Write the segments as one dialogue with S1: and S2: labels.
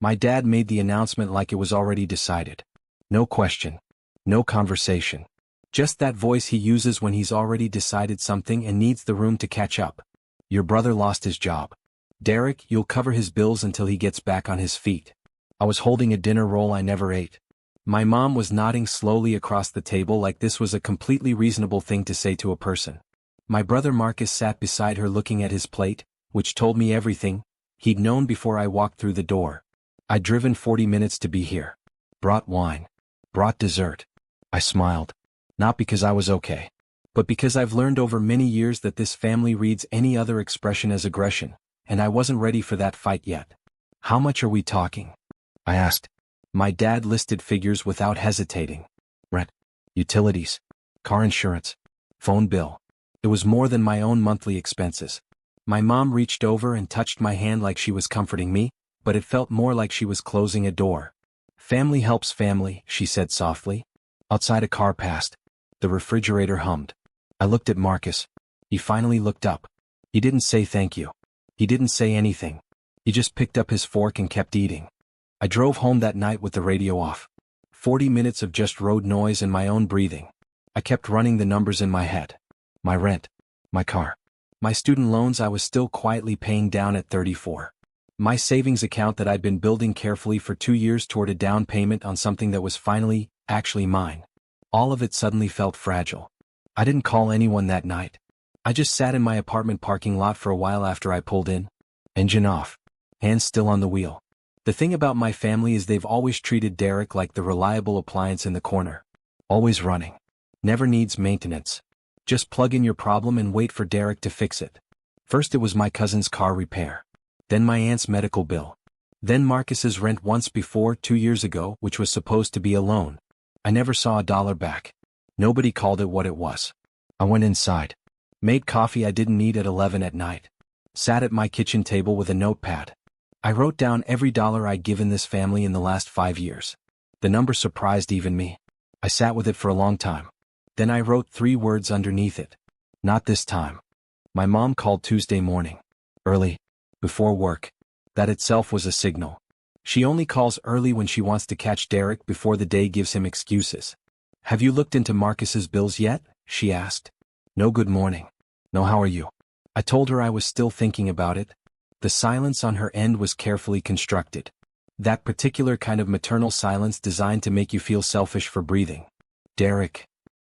S1: My dad made the announcement like it was already decided. No question. No conversation. Just that voice he uses when he's already decided something and needs the room to catch up. Your brother lost his job. Derek, you'll cover his bills until he gets back on his feet. I was holding a dinner roll I never ate. My mom was nodding slowly across the table like this was a completely reasonable thing to say to a person. My brother Marcus sat beside her looking at his plate, which told me everything he'd known before I walked through the door. I'd driven 40 minutes to be here. Brought wine. Brought dessert. I smiled. Not because I was okay, but because I've learned over many years that this family reads any other expression as aggression, and I wasn't ready for that fight yet. How much are we talking? I asked. My dad listed figures without hesitating. Rent, utilities, car insurance, phone bill. It was more than my own monthly expenses. My mom reached over and touched my hand like she was comforting me, but it felt more like she was closing a door. Family helps family, she said softly. Outside a car passed. The refrigerator hummed. I looked at Marcus. He finally looked up. He didn't say thank you. He didn't say anything. He just picked up his fork and kept eating. I drove home that night with the radio off. 40 minutes of just road noise and my own breathing. I kept running the numbers in my head. My rent. My car. My student loans I was still quietly paying down at 34. My savings account that I'd been building carefully for 2 years toward a down payment on something that was finally, actually mine. All of it suddenly felt fragile. I didn't call anyone that night. I just sat in my apartment parking lot for a while after I pulled in. Engine off. Hands still on the wheel. The thing about my family is they've always treated Derek like the reliable appliance in the corner. Always running. Never needs maintenance. Just plug in your problem and wait for Derek to fix it. First it was my cousin's car repair. Then my aunt's medical bill. Then Marcus's rent once before 2 years ago, which was supposed to be a loan. I never saw $1 back. Nobody called it what it was. I went inside. Made coffee I didn't need at 11 at night. Sat at my kitchen table with a notepad. I wrote down every dollar I'd given this family in the last 5 years. The number surprised even me. I sat with it for a long time. Then I wrote 3 words underneath it. Not this time. My mom called Tuesday morning. Early. Before work. That itself was a signal. She only calls early when she wants to catch Derek before the day gives him excuses. Have you looked into Marcus's bills yet? She asked. No, good morning. No, how are you? I told her I was still thinking about it. The silence on her end was carefully constructed. That particular kind of maternal silence designed to make you feel selfish for breathing. Derek.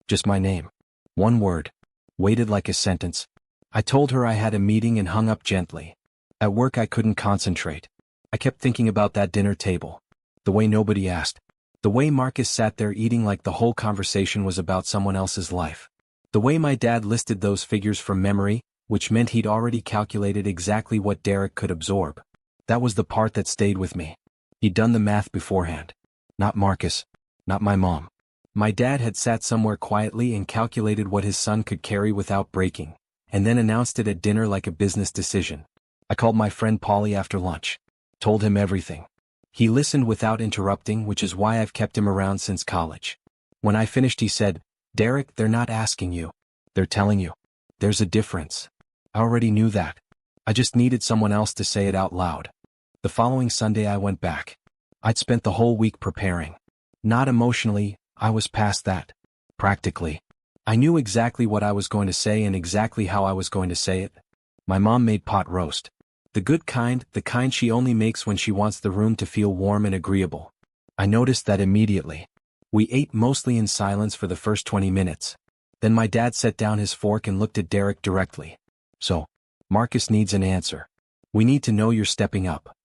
S1: Just my name. One word. Waited like a sentence. I told her I had a meeting and hung up gently. At work I couldn't concentrate. I kept thinking about that dinner table. The way nobody asked. The way Marcus sat there eating like the whole conversation was about someone else's life. The way my dad listed those figures from memory, which meant he'd already calculated exactly what Derek could absorb. That was the part that stayed with me. He'd done the math beforehand. Not Marcus. Not my mom. My dad had sat somewhere quietly and calculated what his son could carry without breaking, and then announced it at dinner like a business decision. I called my friend Paulie after lunch. Told him everything. He listened without interrupting, which is why I've kept him around since college. When I finished he said, Derek, they're not asking you. They're telling you. There's a difference. I already knew that. I just needed someone else to say it out loud. The following Sunday I went back. I'd spent the whole week preparing. Not emotionally, I was past that. Practically. I knew exactly what I was going to say and exactly how I was going to say it. My mom made pot roast. The good kind, the kind she only makes when she wants the room to feel warm and agreeable. I noticed that immediately. We ate mostly in silence for the first 20 minutes. Then my dad set down his fork and looked at Derek directly. So, Marcus needs an answer. We need to know you're stepping up.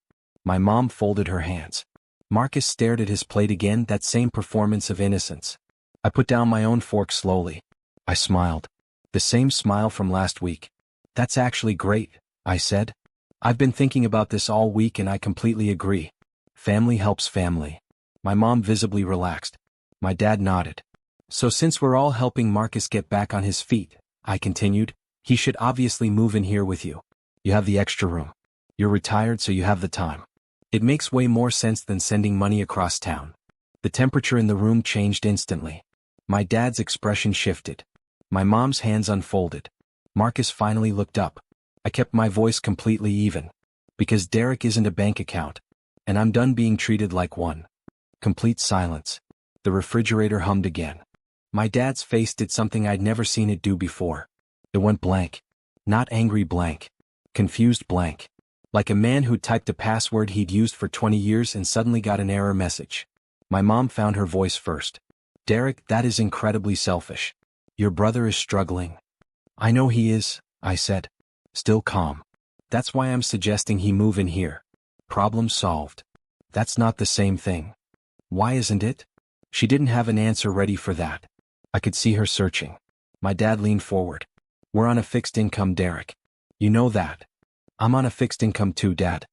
S1: My mom folded her hands. Marcus stared at his plate again, that same performance of innocence. I put down my own fork slowly. I smiled. The same smile from last week. That's actually great, I said. I've been thinking about this all week and I completely agree. Family helps family. My mom visibly relaxed. My dad nodded. So since we're all helping Marcus get back on his feet, I continued, he should obviously move in here with you. You have the extra room. You're retired so you have the time. It makes way more sense than sending money across town. The temperature in the room changed instantly. My dad's expression shifted. My mom's hands unfolded. Marcus finally looked up. I kept my voice completely even. Because Derek isn't a bank account. And I'm done being treated like one. Complete silence. The refrigerator hummed again. My dad's face did something I'd never seen it do before. It went blank. Not angry blank. Confused blank. Like a man who typed a password he'd used for 20 years and suddenly got an error message. My mom found her voice first. Derek, that is incredibly selfish. Your brother is struggling. I know he is, I said. Still calm. That's why I'm suggesting he move in here. Problem solved. That's not the same thing. Why isn't it? She didn't have an answer ready for that. I could see her searching. My dad leaned forward. We're on a fixed income, Derek. You know that. I'm on a fixed income too, Dad.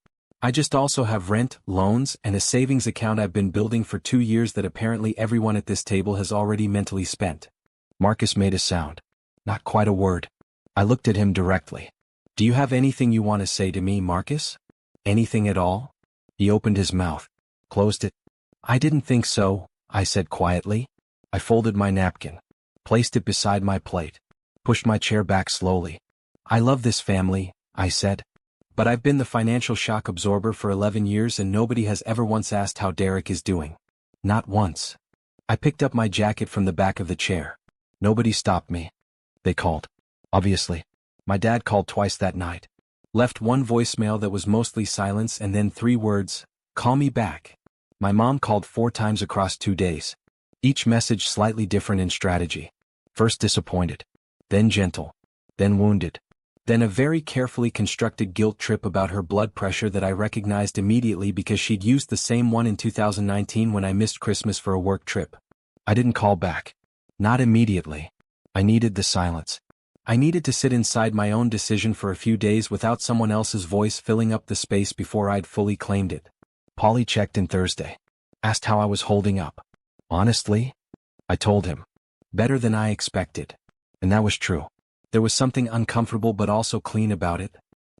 S1: I just also have rent, loans, and a savings account I've been building for 2 years that apparently everyone at this table has already mentally spent. Marcus made a sound. Not quite a word. I looked at him directly. Do you have anything you want to say to me, Marcus? Anything at all? He opened his mouth. Closed it. I didn't think so, I said quietly. I folded my napkin. Placed it beside my plate. Pushed my chair back slowly. I love this family, I said. But I've been the financial shock absorber for 11 years and nobody has ever once asked how Derek is doing. Not once. I picked up my jacket from the back of the chair. Nobody stopped me. They called. Obviously. My dad called twice that night. Left one voicemail that was mostly silence and then 3 words, call me back. My mom called 4 times across 2 days. Each message slightly different in strategy. First disappointed. Then gentle. Then wounded. Then a very carefully constructed guilt trip about her blood pressure that I recognized immediately because she'd used the same one in 2019 when I missed Christmas for a work trip. I didn't call back. Not immediately. I needed the silence. I needed to sit inside my own decision for a few days without someone else's voice filling up the space before I'd fully claimed it. Paulie checked in Thursday. Asked how I was holding up. Honestly? I told him. Better than I expected. And that was true. There was something uncomfortable but also clean about it.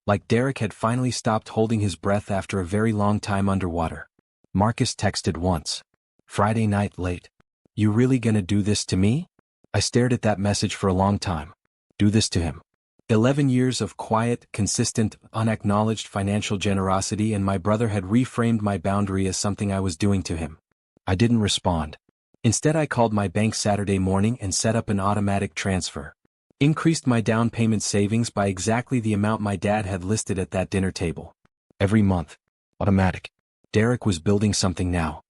S1: Like Derek had finally stopped holding his breath after a very long time underwater. Marcus texted once. Friday night late. You really gonna do this to me? I stared at that message for a long time. Do this to him. 11 years of quiet, consistent, unacknowledged financial generosity and my brother had reframed my boundary as something I was doing to him. I didn't respond. Instead I called my bank Saturday morning and set up an automatic transfer. Increased my down payment savings by exactly the amount my dad had listed at that dinner table. Every month. Automatic. Derek was building something now.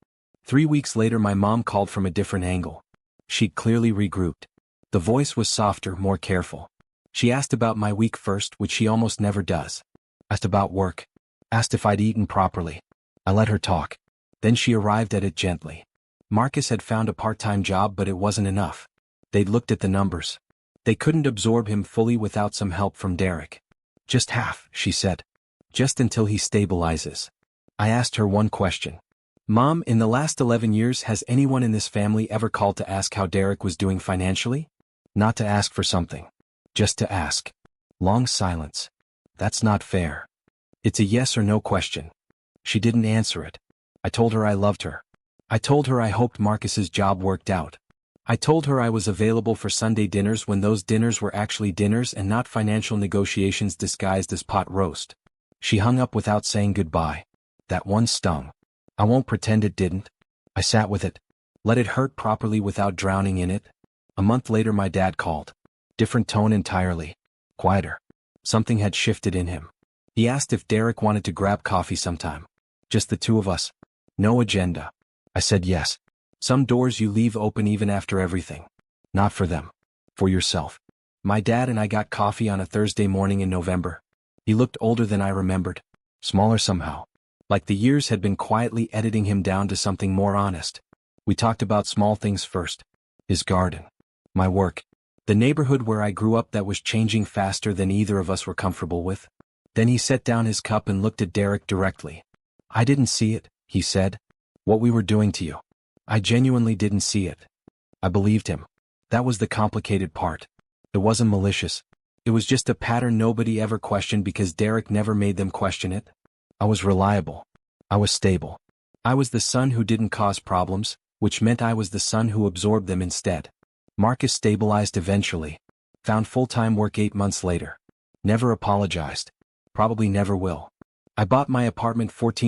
S1: 3 weeks later my mom called from a different angle. She'd clearly regrouped. The voice was softer, more careful. She asked about my week first, which she almost never does. Asked about work. Asked if I'd eaten properly. I let her talk. Then she arrived at it gently. Marcus had found a part-time job but it wasn't enough. They'd looked at the numbers. They couldn't absorb him fully without some help from Derek. Just half, she said. Just until he stabilizes. I asked her one question. Mom, in the last 11 years has anyone in this family ever called to ask how Derek was doing financially? Not to ask for something. Just to ask. Long silence. That's not fair. It's a yes or no question. She didn't answer it. I told her I loved her. I told her I hoped Marcus's job worked out. I told her I was available for Sunday dinners when those dinners were actually dinners and not financial negotiations disguised as pot roast. She hung up without saying goodbye. That one stung. I won't pretend it didn't. I sat with it. Let it hurt properly without drowning in it. A month later my dad called. Different tone entirely. Quieter. Something had shifted in him. He asked if Derek wanted to grab coffee sometime. Just the 2 of us. No agenda. I said yes. Some doors you leave open even after everything. Not for them. For yourself. My dad and I got coffee on a Thursday morning in November. He looked older than I remembered. Smaller somehow. Like the years had been quietly editing him down to something more honest. We talked about small things first. His garden. My work. The neighborhood where I grew up that was changing faster than either of us were comfortable with. Then he set down his cup and looked at Derek directly. I didn't see it, he said. What we were doing to you. I genuinely didn't see it. I believed him. That was the complicated part. It wasn't malicious. It was just a pattern nobody ever questioned because Derek never made them question it. I was reliable. I was stable. I was the son who didn't cause problems, which meant I was the son who absorbed them instead. Marcus stabilized eventually. Found full-time work 8 months later. Never apologized. Probably never will. I bought my apartment 14